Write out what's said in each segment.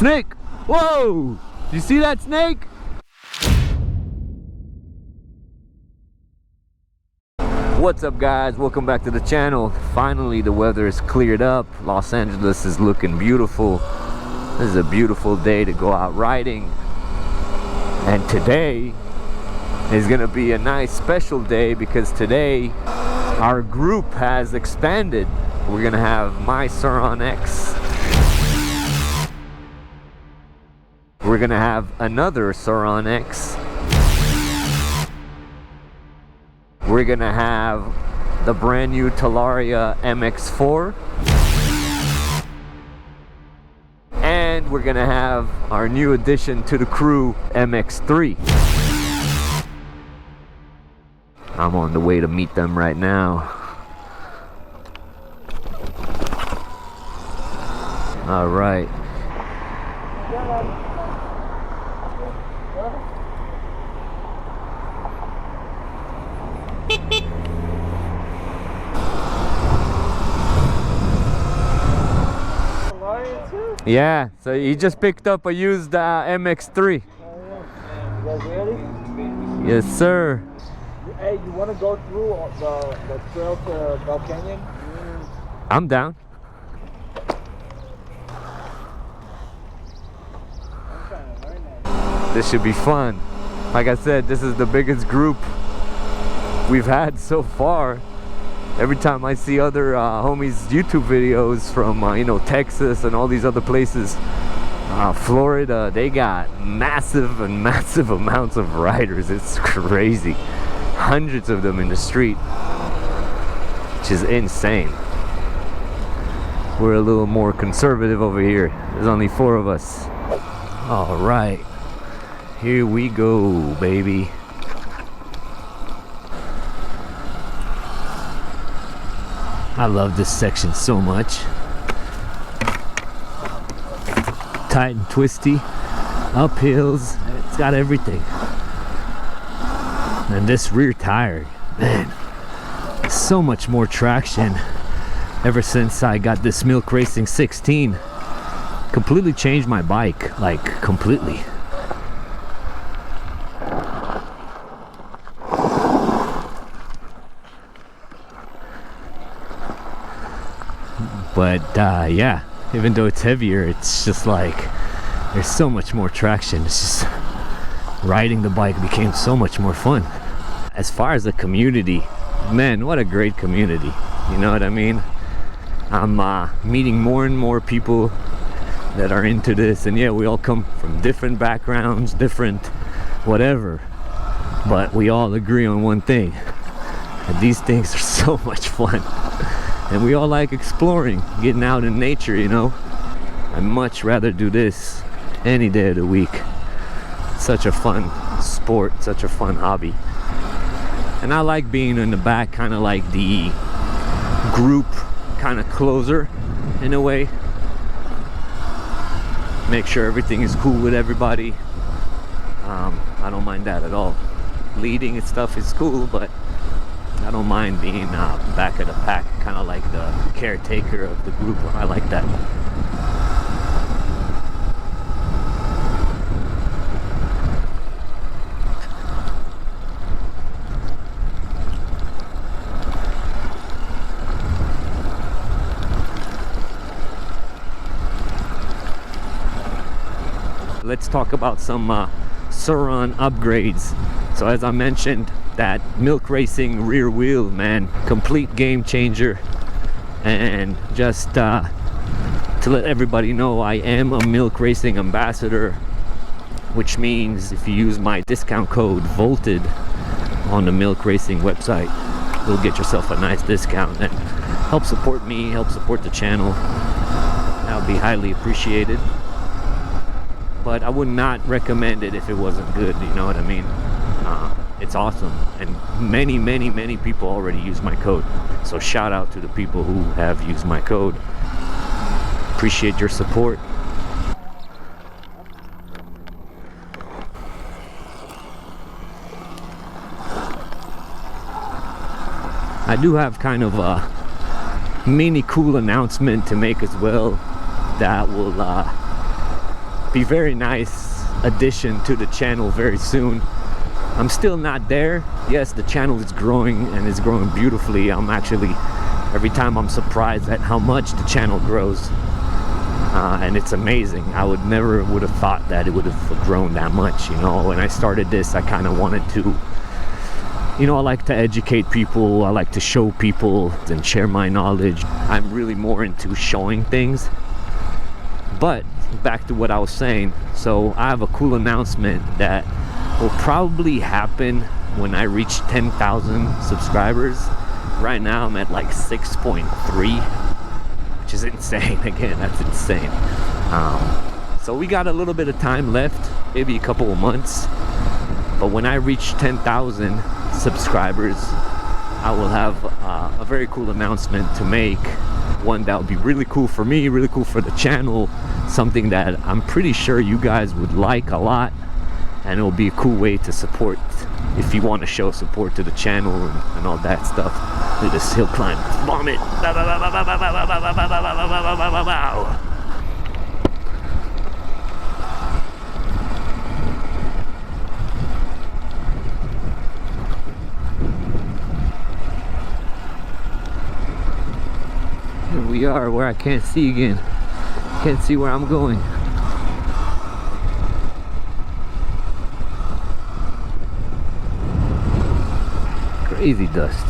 Snake! Whoa! You see that snake? What's up, guys? Welcome back to the channel. Finally, the weather is cleared up. Los Angeles is looking beautiful. This is a beautiful day to go out riding. And today is gonna be a nice special day because today our group has expanded. We're gonna have my Surron X. We're gonna have another Surron X. We're gonna have the brand new Talaria MX4. And we're gonna have our new addition to the crew, MX3. I'm on the way to meet them right now. All right. Yeah, so he just picked up a used MX3. You guys ready? Yes, sir. Hey, you want to go through the trail to Bell Canyon? I'm down. This should be fun. Like I said, this is the biggest group we've had so far. Every time I see other homies' YouTube videos from you know, Texas and all these other places, Florida, they got massive amounts of riders. It's crazy. Hundreds of them in the street, which is insane. We're a little more conservative over here. There's only 4 of us. All right, here we go, baby. I love this section so much. Tight and twisty, uphills, it's got everything. And this rear tire, man, so much more traction ever since I got this Milk Racing 16. Completely changed my bike, like completely. But yeah, even though it's heavier, it's just like there's so much more traction. It's just riding the bike became so much more fun. As far as the community, man, what a great community. You know what I mean? I'm meeting more and more people that are into this, and yeah, we all come from different backgrounds, different whatever, but we all agree on one thing, and these things are so much fun. And we all like exploring, getting out in nature, you know. I'd much rather do this any day of the week. Such a fun sport, such a fun hobby. And I like being in the back, kind of like the group kind of closer in a way. Make sure everything is cool with everybody. I don't mind that at all. Leading and stuff is cool, but I don't mind being back of the pack, kind of like the caretaker of the group. I like that. Let's talk about some surron upgrades. So as I mentioned, that Milk Racing rear wheel, man, complete game changer. And just to let everybody know, I am a Milk Racing ambassador, which means if you use my discount code VOLTED on the Milk Racing website, you'll get yourself a nice discount and help support me, help support the channel. That would be highly appreciated. But I would not recommend it if it wasn't good, you know what I mean? It's awesome, and many people already use my code, so shout out to the people who have used my code. Appreciate your support. I do have kind of a mini cool announcement to make as well that will be very nice addition to the channel very soon. I'm still not there. Yes, the channel is growing and it's growing beautifully. I'm actually, every time I'm surprised at how much the channel grows. And it's amazing. I would have thought that it would have grown that much, you know. When I started this, I kind of wanted to, you know, I like to educate people, I like to show people and share my knowledge. I'm really more into showing things. But back to what I was saying, so I have a cool announcement that will probably happen when I reach 10,000 subscribers. Right now I'm at like 6.3, which is insane. Again, that's insane. So we got a little bit of time left, maybe a couple of months. But when I reach 10,000 subscribers, I will have a very cool announcement to make. One that would be really cool for me, really cool for the channel, something that I'm pretty sure you guys would like a lot, and it will be a cool way to support if you want to show support to the channel and all that stuff. Look at this hill climb. Vomit. Here we are where I can't see again. Can't see where I'm going. Crazy dust.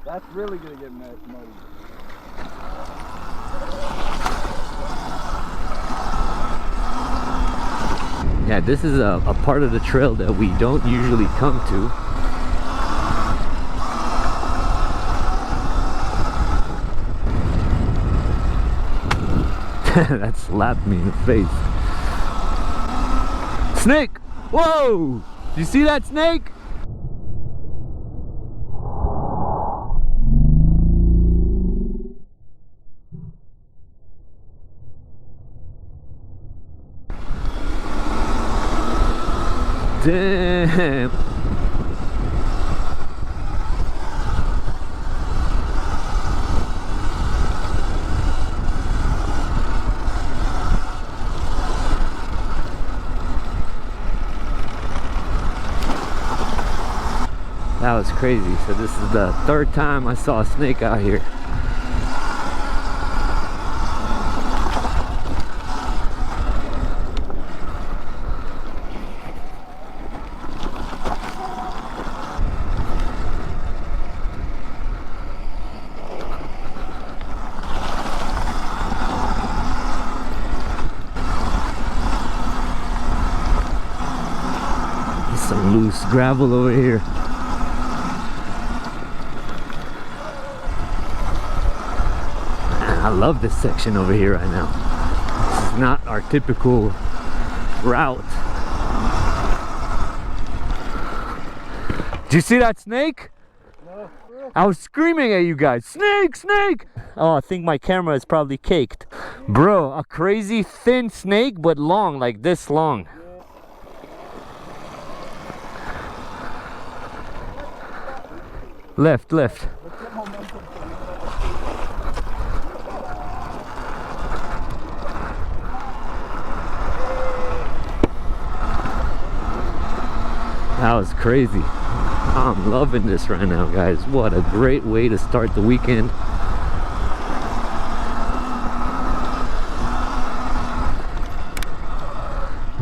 That's really gonna get muddy. Yeah, this is a part of the trail that we don't usually come to. That slapped me in the face. Snake! Whoa! Did you see that snake? Damn! That was crazy. So this is the third time I saw a snake out here. There's some loose gravel over here. I love this section over here right now. This is not our typical route. Did you see that snake? No. I was screaming at you guys, snake, snake! Oh, I think my camera is probably caked. Bro, a crazy thin snake, but long, like this long. Left, left. That was crazy. I'm loving this right now, guys. What a great way to start the weekend.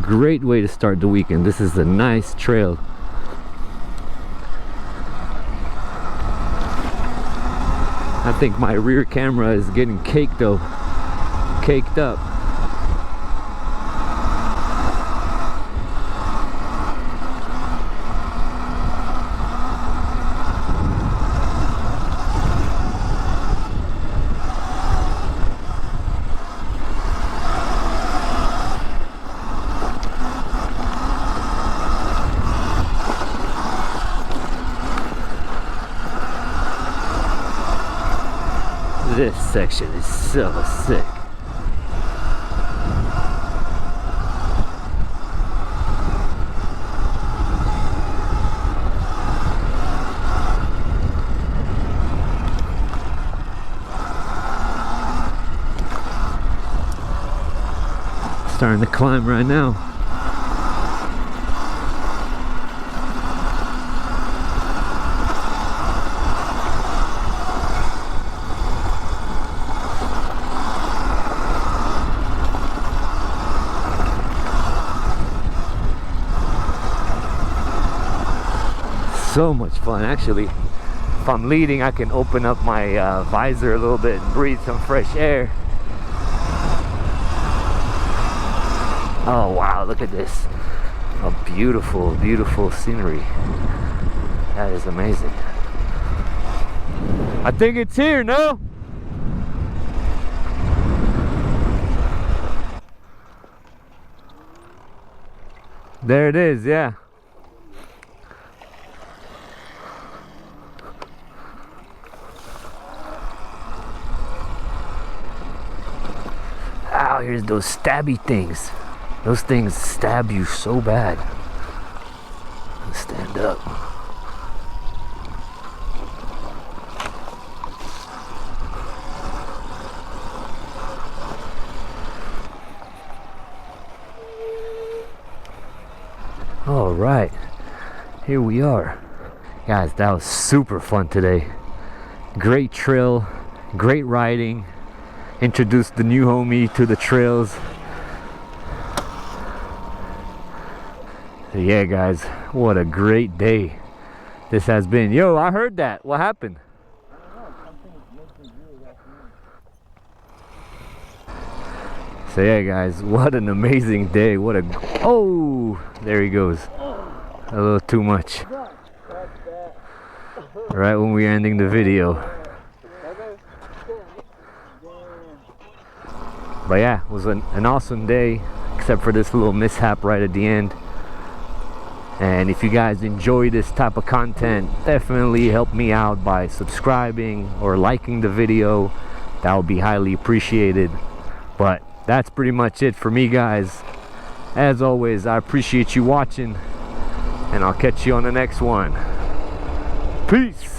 Great way to start the weekend. This is a nice trail. I think my rear camera is getting caked though. Caked up. This section is so sick. starting to climb right now. So much fun. Actually, if I'm leading, I can open up my visor a little bit and breathe some fresh air. Oh wow, look at this. A beautiful, beautiful scenery. That is amazing. I think it's here, no? There it is, yeah. Ow, here's those stabby things. Those things stab you so bad. Let's stand up. All right, here we are. Guys, that was super fun today. Great trail, great riding. Introduced the new homie to the trails. So yeah guys, what a great day this has been. Yo, I heard that. What happened? I don't know, something is making you that new. So yeah guys, what an amazing day. What a, oh, there he goes. A little too much. Right when we're ending the video. But yeah, it was an awesome day, except for this little mishap right at the end. And if you guys enjoy this type of content, definitely help me out by subscribing or liking the video. That would be highly appreciated. But that's pretty much it for me guys. As always, I appreciate you watching, and I'll catch you on the next one. Peace.